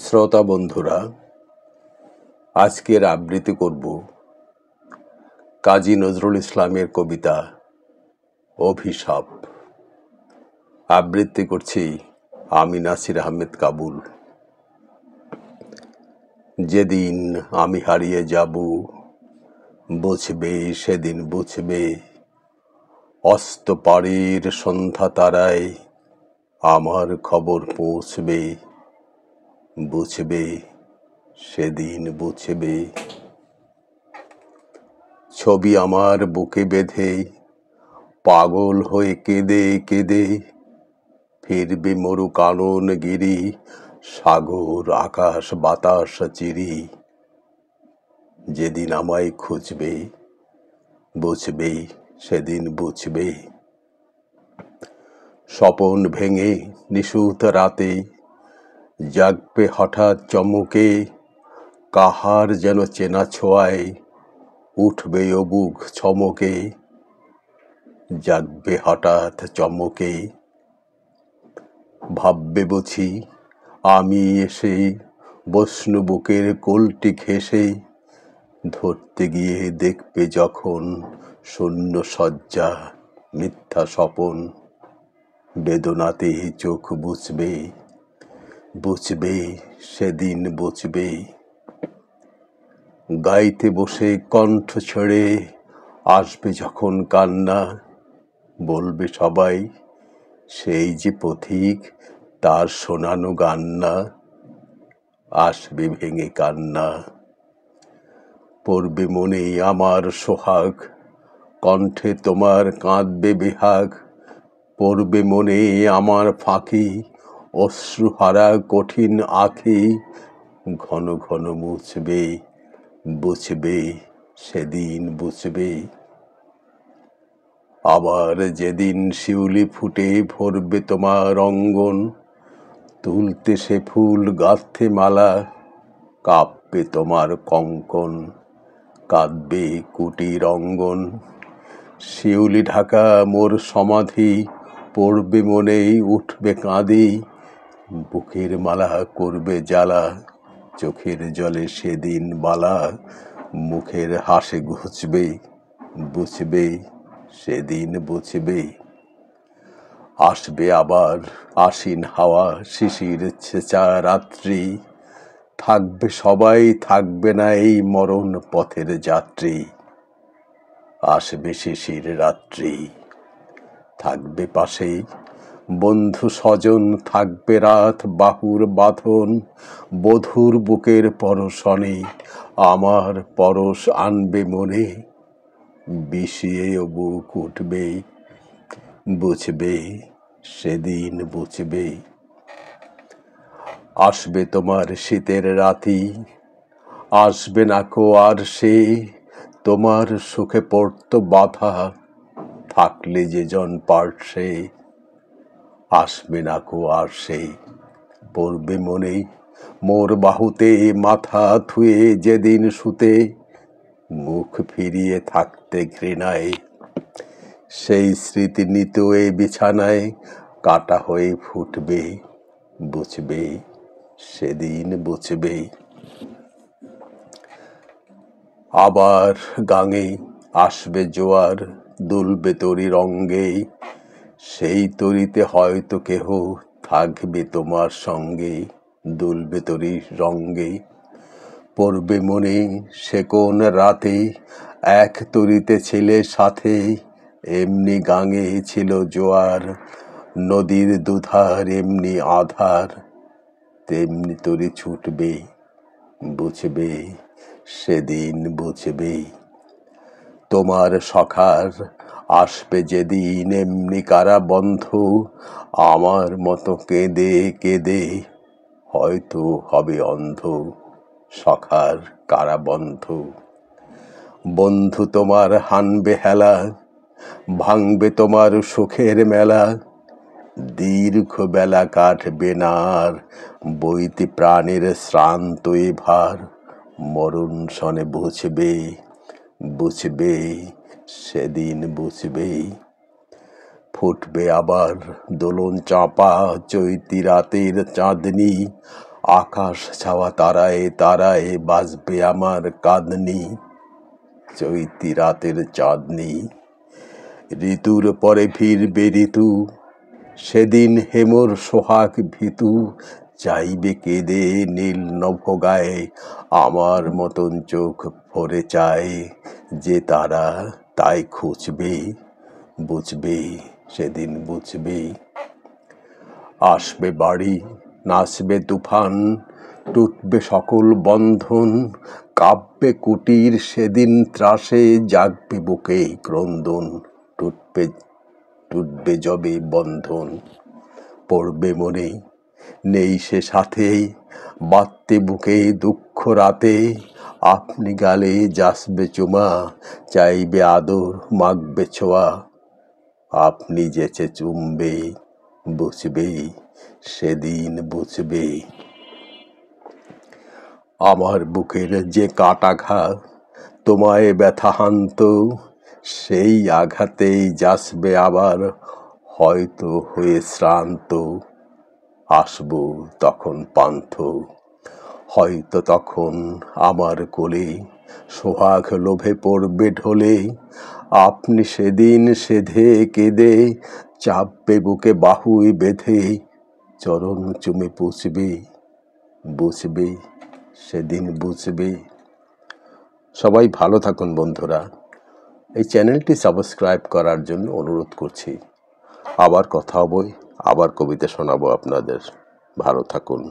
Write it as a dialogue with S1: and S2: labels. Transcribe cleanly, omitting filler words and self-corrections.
S1: শ্রোতা বন্ধুরা, আজকের আবৃত্তি করব কাজী নজরুল ইসলামের কবিতা অভিশাপ। আবৃত্তি করছি আমি নাসির আহমেদ কাবুল। যেদিন আমি হারিয়ে যাব, বুঝবে সেদিন বুঝবে, অস্ত পাড়ের সন্ধ্যা তারায় আমার খবর পৌঁছবে। বুঝবে সেদিন বুঝবে। ছবি আমার বুকে বেঁধে পাগল হয়ে কেঁদে কেঁদে ফিরবে মরু কানন গিরি, সাগর আকাশ বাতাস চিরি। যেদিন আমায় খুঁজবে, বুঝবে সেদিন বুঝবে। স্বপন ভেঙে নিশুত রাতে জাগবে হঠাৎ চমকে, কাহার যেন চেনা ছোঁয়ায় উঠবে অবুক ছমকে। জাগবে হঠাৎ চমকে, ভাববে বুঝি আমি এসে বসনু বুকের কোলটি ঘেঁষে। ধরতে গিয়ে দেখবে যখন শূন্য শয্যা মিথ্যা স্বপন। বেদনাতে চোখ বুঝবে, বুঝবে সেদিন বুঝবে। গাইতে বসে কণ্ঠ ছেড়ে আসবে যখন কান্না, বলবে সবাই সেই যে পথিক তার শোনানো গান না। আসবে ভেঙে কান্না, পড়বে মনে আমার সোহাগ, কণ্ঠে তোমার কাঁদবে বেহাগ। পড়বে মনে আমার ফাঁকি, অশ্রুহারা কঠিন আঁখি। ঘন ঘন মুছবে, বুঝবে সেদিন বুঝবে। আবার যেদিন শিউলি ফুটে ভরবে তোমার অঙ্গন, তুলতে সে ফুল গাঁথতে মালা, কাঁপবে তোমার কঙ্কন, কাঁদবে কুটির অঙ্গন। শিউলি ঢাকা মোর সমাধি, পড়বে মনেই উঠবে কাঁদি। বুকের মালা করবে জ্বালা, চোখের জলে সেদিন বালা। মুখের হাসি ঘুচবে, বুঝবে সেদিন বুঝবে। আসবে আবার আশ্বিন হাওয়া, শিশির ছেঁচা রাত্রি। থাকবে সবাই, থাকবে না এই মরণ পথের যাত্রী। আসবে শিশির রাত্রি, থাকবে পাশে বন্ধু স্বজন, থাকবে রাত বাহুর বাঁধন। বধূর বুকের পরশনে আমার পরশ আনবে মনে, বিষিয়েও বুক উঠবে, বুঝবে সেদিন বুঝবে। আসবে তোমার শীতের রাতি, আসবে না কো আর সে, তোমার সুখে পড়তো বাধা, থাকলে যে জন পার্শ্বে। আসবে না কো আর সে, পড়বে মনে মোর বাহুতে মাথা থুয়ে যেদিন শুতে। মুখ ফিরিয়ে থাকতে ঘৃণায়, সেই স্মৃতি নিত এ বিছানায় কাটা হয়ে ফুটবে, বুঝবে সেদিন বুঝবে। আবার গাঙে আসবে জোয়ার, দুলবে তরীর অঙ্গে। সেই তরীতে হয়তো কেহ থাকবে তোমার সঙ্গে, দুলবে তরীর রঙ্গে। পড়বে মনে সে কোন রাতে এক তরীতে ছিলে সাথে, এমনি গাঙে ছিল জোয়ার, নদীর দুধার এমনি আধার। তেমনি তরী ছুটবে, বুঝবে সেদিন বুঝবে। তোমার সখার আসবে যেদিন এমনি কারা বন্ধু, আমার মতো কেঁদে কেঁদে হয়তো হবে অন্ধ। সখার কারা বন্ধু, বন্ধু তোমার হানবে হেলা, ভাঙবে তোমার সুখের মেলা। দীর্ঘ বেলা কাটবে না আর, বইতে প্রাণের শ্রান্ত এ ভার। মরণ শনে বুঝবে, বুঝবে সেদিন বুঝবে। ফুটবে আবার দোলন চাঁপা চৈতি রাতের চাঁদনি, আকাশ ছাওয়া তারায় তারায় বাজবে আমার কাঁদনি, চৈতি রাতের চাঁদনি। ঋতুর পরে ফিরবে ঋতু, সেদিন হেমর সোহাগ ভীতু, চাইবে কেঁদে নীল নভোগায়, আমার মতন চোখ ভরে চায় যে তারা তাই খুঁজবে, বুঝবে সেদিন বুঝবে। আসবে বাড়ি, নাচবে তুফান, টুটবে সকল বন্ধন, কাঁপবে কুটির সেদিন ত্রাসে, জাগবে বুকে ক্রন্দন, টুটবে যবে বন্ধন। পড়বে মনে নেই সে সাথে, বাঁধতে বুকে দুঃখ রাতে, আপনি গালে যাসবে চুমা, চাইবে আদর মাগবে ছোঁয়া, আপনি যেচে চুমবে, বুঝবে সেদিন বুঝবে। আমার বুকের যে কাটাঘাত তোমায় ব্যথা হানত, সেই আঘাতেই যাসবে আবার হয়তো হয়ে শ্রান্ত, আসবো তখন পান্থ, হয়তো তখন আমার কোলে সোহাগ লোভে পড়বে ঢলে, আপনি সেদিন সেধে কেঁদে চাপবে বুকে বাহুই বেঁধে, চরণ চুমে পুষবে, বুঝবে সেদিন বুঝবে। সবাই ভালো থাকুন বন্ধুরা। এই চ্যানেলটি সাবস্ক্রাইব করার জন্য অনুরোধ করছি। আবার কথা হবে, আবার কবিতা শোনাবো আপনাদের। ভালো থাকুন।